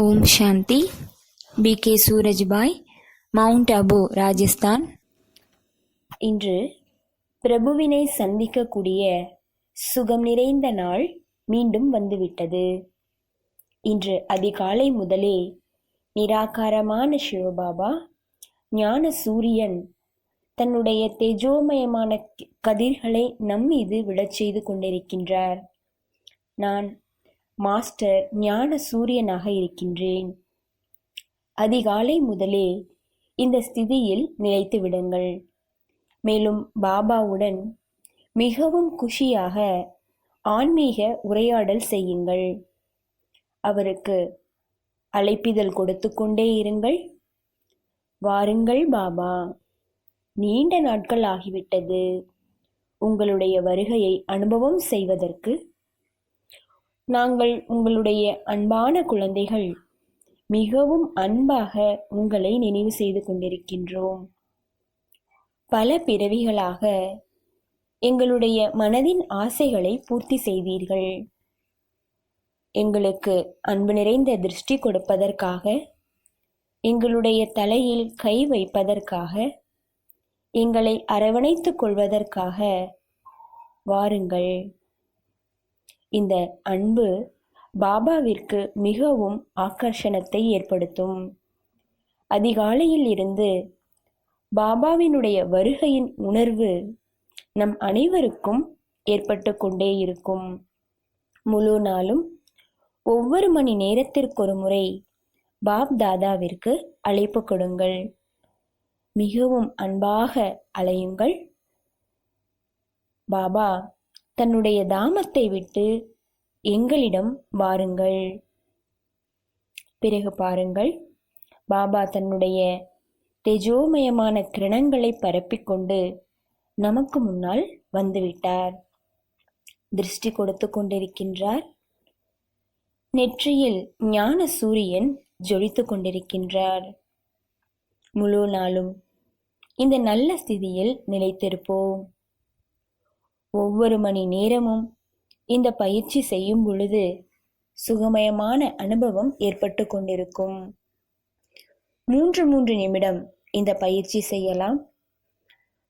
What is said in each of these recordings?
ஓம் சாந்தி. B K. Surajbhai, mount Abu, Rajasthan. இன்று பிரபுவினை சந்திக்கக்கூடிய சுகம் நிறைந்த நாள் மீண்டும் வந்துவிட்டது. இன்று அதிகாலை முதலே நிராகாரமான சிவபாபா ஞான சூரியன் தன்னுடைய தேஜோமயமான கதிர்களை நம்மீது விழச் செய்து கொண்டிருக்கின்றார். நான் மாஸ்டர் ஞான சூரியனாக இருக்கின்றேன். அதிகாலை முதலே இந்த ஸ்திதியில் நிலைத்து விடுங்கள். மேலும் பாபாவுடன் மிகவும் குஷியாக ஆன்மீக உரையாடல் செய்யுங்கள். அவருக்கு அழைப்பிதழ் கொடுத்து கொண்டே இருங்கள். வாருங்கள் பாபா, நீண்ட நாட்கள் ஆகிவிட்டது உங்களுடைய வருகையை அனுபவம் செய்வதற்கு. நாங்கள் உங்களுடைய அன்பான குழந்தைகள், மிகவும் அன்பாக உங்களை நினைவு செய்து கொண்டிருக்கின்றோம். பல பிறவிகளாக எங்களுடைய மனதின் ஆசைகளை பூர்த்தி செய்தீர்கள். எங்களுக்கு அன்பு நிறைந்த திருஷ்டி கொடுப்பதற்காக, எங்களுடைய தலையில் கை வைப்பதற்காக, எங்களை அரவணைத்துக் கொள்வதற்காக வாருங்கள். இந்த அன்பு பாபாவிற்கு மிகவும் ஆகர்ஷணத்தை ஏற்படுத்தும். அதிகாலையில் இருந்து பாபாவினுடைய வருகையின் உணர்வு நம் அனைவருக்கும் ஏற்பட்டு கொண்டே இருக்கும். முழு நாளும் ஒவ்வொரு மணி நேரத்திற்கொரு முறை பாப் தாதாவிற்கு அழைப்பு கொடுங்கள். மிகவும் அன்பாக அழையுங்கள். பாபா தன்னுடைய தாமத்தை விட்டு எங்களிடம் வாருங்கள். பிறகு பாருங்கள், பாபா தன்னுடைய தேஜோமயமான கிரணங்களை பரப்பிக்கொண்டு நமக்கு முன்னால் வந்துவிட்டார். திருஷ்டி கொடுத்து கொண்டிருக்கின்றார். நெற்றியில் ஞான சூரியன் ஜொலித்து கொண்டிருக்கின்றார். முழு நாளும் இந்த நல்ல ஸ்திதியில் நிலைத்திருப்போம். ஒவ்வொரு மணி நேரமும் இந்த பயிற்சி செய்யும் பொழுது சுகமயமான அனுபவம் ஏற்பட்டு கொண்டிருக்கும். 3 நிமிடம் இந்த பயிற்சி செய்யலாம்.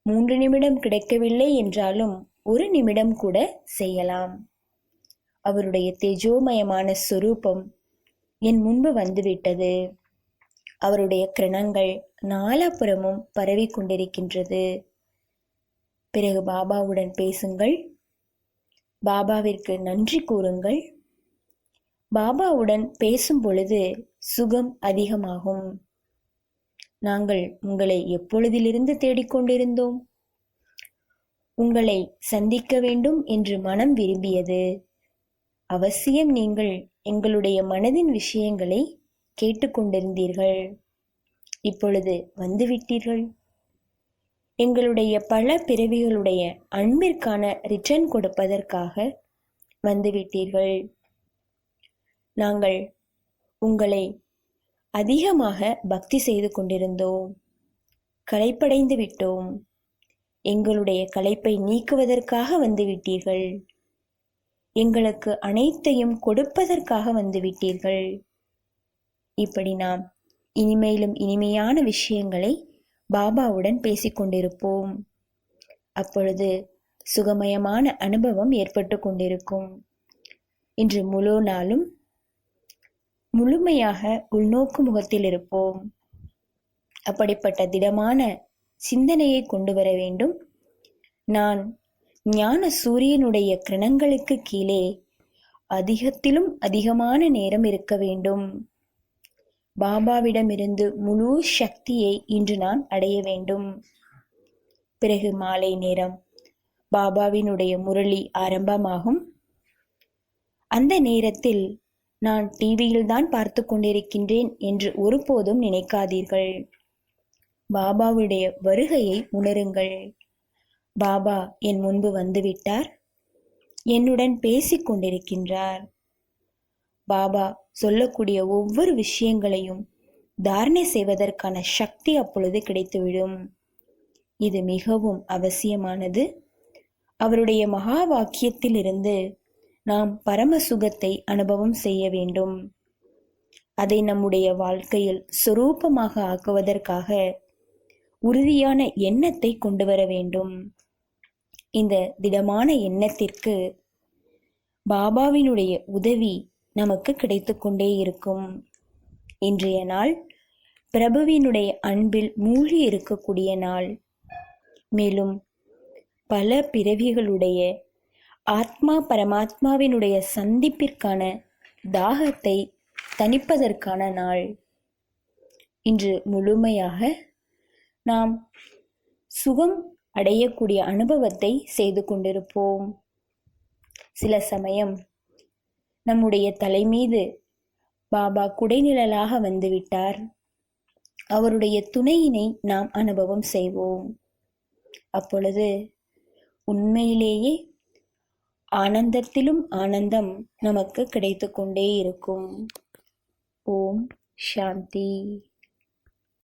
3 நிமிடம் கிடைக்கவில்லை என்றாலும் 1 நிமிடம் கூட செய்யலாம். அவருடைய தேஜோமயமான சொரூபம் என் முன்பு வந்துவிட்டது. அவருடைய கிரணங்கள் நாலாபுறமும் பரவி கொண்டிருக்கின்றது. பிறகு பாபாவுடன் பேசுங்கள். பாபாவிற்கு நன்றி கூறுங்கள். பாபாவுடன் பேசும் பொழுது சுகம் அதிகமாகும். நாங்கள் உங்களை எப்பொழுதிலிருந்து தேடிக்கொண்டிருந்தோம். உங்களை சந்திக்க வேண்டும் என்று மனம் விரும்பியது. அவசியம் நீங்கள் எங்களுடைய மனதின் விஷயங்களை கேட்டுக்கொண்டிருந்தீர்கள். இப்பொழுது வந்துவிட்டீர்கள். எங்களுடைய பல பிறவிகளுடைய அன்பிற்கான ரிட்டர்ன் கொடுப்பதற்காக வந்துவிட்டீர்கள். நாங்கள் உங்களை அதிகமாக பக்தி செய்து கொண்டிருந்தோம். களைப்படைந்து விட்டோம். எங்களுடைய களைப்பை நீக்குவதற்காக வந்துவிட்டீர்கள். எங்களுக்கு அனைத்தையும் கொடுப்பதற்காக வந்துவிட்டீர்கள். இப்படி நாம் இனிமேலும் இனிமையான விஷயங்களை பாபாவுடன் பேசிக்கொண்டிருப்போம். அப்பொழுது சுகமயமான அனுபவம் ஏற்பட்டு கொண்டிருக்கும். இன்று முழு நாளும் முழுமையாக உள்நோக்கு முகத்தில் இருப்போம். அப்படிப்பட்ட திடமான சிந்தனையை கொண்டு வர வேண்டும். நான் ஞான சூரியனுடைய கிரணங்களுக்கு கீழே அதிகத்திலும் அதிகமான நேரம் இருக்க வேண்டும். பாபாவிடமிருந்து முழு சக்தியை இன்று நான் அடைய வேண்டும். பிறகு மாலை நேரம் பாபாவினுடைய முரளி ஆரம்பமாகும். அந்த நேரத்தில் நான் டிவியில் தான் பார்த்து கொண்டிருக்கின்றேன் என்று ஒருபோதும் நினைக்காதீர்கள். பாபாவுடைய வருகையை உணருங்கள். பாபா என் முன்பு வந்துவிட்டார். என்னுடன் பேசிக் கொண்டிருக்கின்றார். பாபா சொல்லக்கூடிய ஒவ்வொரு விஷயங்களையும் தாரணை செய்வதற்கான சக்தி அப்பொழுது கிடைத்துவிடும். இது மிகவும் அவசியமானது. அவருடைய மகா வாக்கியத்திலிருந்து நாம் பரம சுகத்தை அனுபவம் செய்ய வேண்டும். அதை நம்முடைய வாழ்க்கையில் சொரூபமாக ஆக்குவதற்காக உறுதியான எண்ணத்தை கொண்டு வர வேண்டும். இந்த திடமான எண்ணத்திற்கு பாபாவினுடைய உதவி நமக்கு கிடைத்து கொண்டே இருக்கும். இன்றைய நாள் பிரபுவினுடைய அன்பில் மூழ்கி இருக்கக்கூடிய நாள். மேலும் பல பிறவிகளுடைய ஆத்மா பரமாத்மாவினுடைய சந்திப்பிற்கான தாகத்தை தணிப்பதற்கான நாள். இன்று முழுமையாக நாம் சுகம் அடையக்கூடிய அனுபவத்தை செய்து கொண்டிருப்போம். சில சமயம் நம்முடைய தலை மீது பாபா குடைநிழலாக வந்துவிட்டார். அவருடைய துணையினை நாம் அனுபவம் செய்வோம். அப்பொழுது உண்மையிலேயே ஆனந்தத்திலும் ஆனந்தம் நமக்கு கிடைத்து கொண்டே இருக்கும். ஓம் சாந்தி.